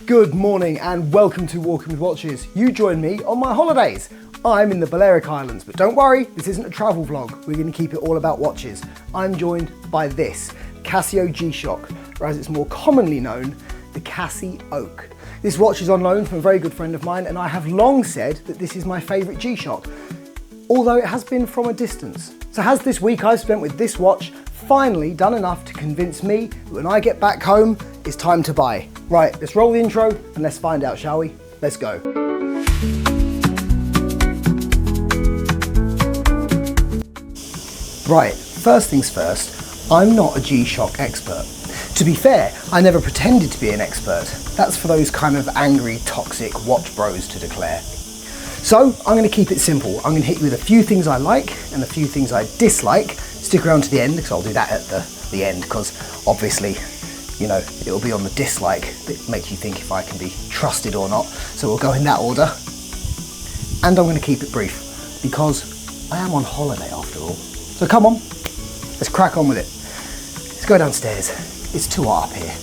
Good morning and welcome to Walking with Watches. You join me on my holidays. I'm in the Balearic Islands, but don't worry, this isn't a travel vlog. We're going to keep it all about watches. I'm joined by this Casio G-Shock, or as it's more commonly known, the Casioak. This watch is on loan from a very good friend of mine, and I have long said that this is my favourite G-Shock, although it has been from a distance. So has this week I've spent with this watch finally done enough to convince me that when I get back home, it's time to buy? Right, let's roll the intro and let's find out, shall we? Let's go. Right, first things first, I'm not a G-Shock expert. To be fair, I never pretended to be an expert. That's for those kind of angry, toxic watch bros to declare. So I'm going to keep it simple. I'm going to hit you with a few things I like and a few things I dislike. Stick around to the end because I'll do that at the end, because obviously, you know, it'll be on the dislike that makes you think if I can be trusted or not. So we'll go in that order. And I'm going to keep it brief because I am on holiday after all. So come on, let's crack on with it. Let's go downstairs. It's too hot up here.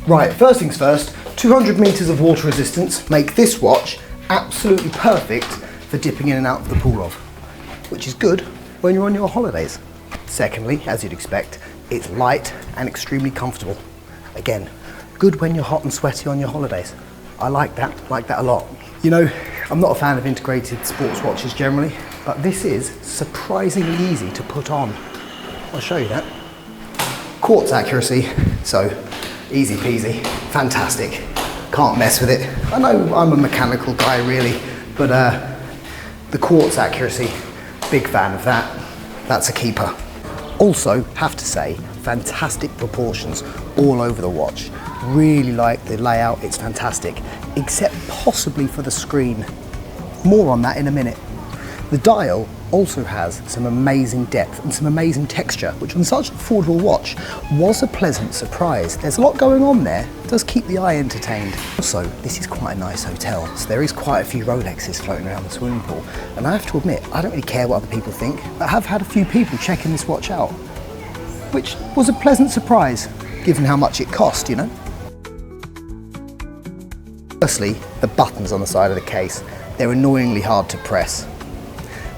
Right, first things first, 200 meters of water resistance make this watch absolutely perfect for dipping in and out of the pool of, which is good when you're on your holidays. Secondly, as you'd expect, it's light and extremely comfortable. Again, good when you're hot and sweaty on your holidays. I like that a lot. You know, I'm not a fan of integrated sports watches generally, but this is surprisingly easy to put on. I'll show you that. Quartz accuracy, so easy peasy, fantastic. Can't mess with it. I know I'm a mechanical guy really, but the quartz accuracy, big fan of that. That's a keeper. Also, have to say, fantastic proportions all over the watch. Really like the layout, it's fantastic, except possibly for the screen. More on that in a minute. The dial also has some amazing depth and some amazing texture, which on such an affordable watch was a pleasant surprise. There's a lot going on there, it does keep the eye entertained. Also, this is quite a nice hotel, so there is quite a few Rolexes floating around the swimming pool. And I have to admit, I don't really care what other people think. I have had a few people checking this watch out, which was a pleasant surprise, given how much it cost, you know? Firstly, the buttons on the side of the case, they're annoyingly hard to press.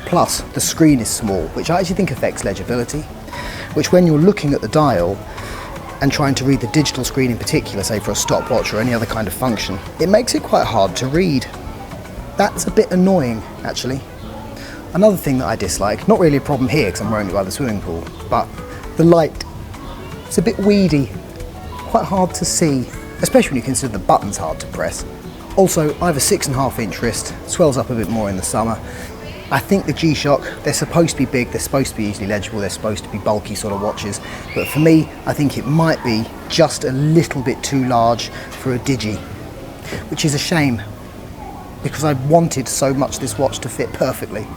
Plus, the screen is small, which I actually think affects legibility, which when you're looking at the dial and trying to read the digital screen in particular, say for a stopwatch or any other kind of function, it makes it quite hard to read. That's a bit annoying, actually. Another thing that I dislike, not really a problem here because I'm wearing it by the swimming pool, but the light, it's a bit weedy, quite hard to see, especially when you consider the buttons hard to press. Also, I have a 6.5 inch wrist, swells up a bit more in the summer. I think the G-Shock, they're supposed to be big, they're supposed to be easily legible, they're supposed to be bulky sort of watches, but for me, I think it might be just a little bit too large for a Digi, which is a shame, because I wanted so much this watch to fit perfectly.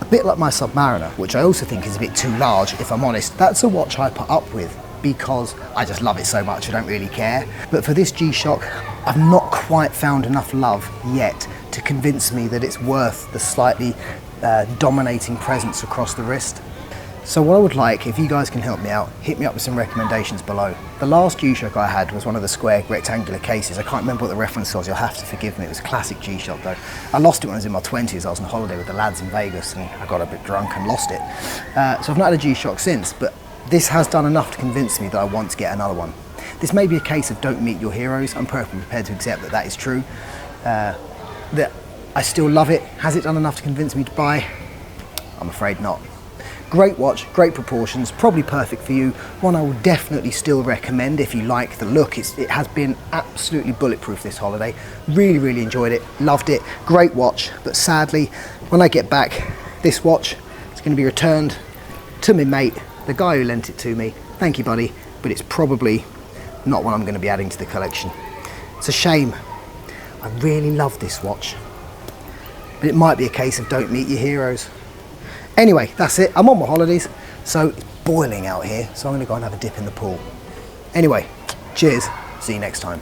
A bit like my Submariner, which I also think is a bit too large, if I'm honest. That's a watch I put up with because I just love it so much, I don't really care. But for this G-Shock, I've not quite found enough love yet to convince me that it's worth the slightly dominating presence across the wrist. So what I would like, if you guys can help me out, hit me up with some recommendations below. The last G-Shock I had was one of the square rectangular cases. I can't remember what the reference was, you'll have to forgive me. It was a classic G-Shock though. I lost it when I was in my 20s. I was on holiday with the lads in Vegas and I got a bit drunk and lost it. So I've not had a G-Shock since, but this has done enough to convince me that I want to get another one. This may be a case of don't meet your heroes. I'm perfectly prepared to accept that that is true. That I still love it. Has it done enough to convince me to buy? I'm afraid not. Great watch, great proportions, probably perfect for you. One I will definitely still recommend if you like the look. It has been absolutely bulletproof this holiday. Really enjoyed it, loved it. Great watch, but sadly, when I get back, this watch is going to be returned to my mate, the guy who lent it to me. Thank you, buddy, but it's probably not one I'm going to be adding to the collection. It's a shame. I really love this watch, but it might be a case of don't meet your heroes. Anyway, that's it. I'm on my holidays, so it's boiling out here, so I'm going to go and have a dip in the pool. Anyway, cheers. See you next time.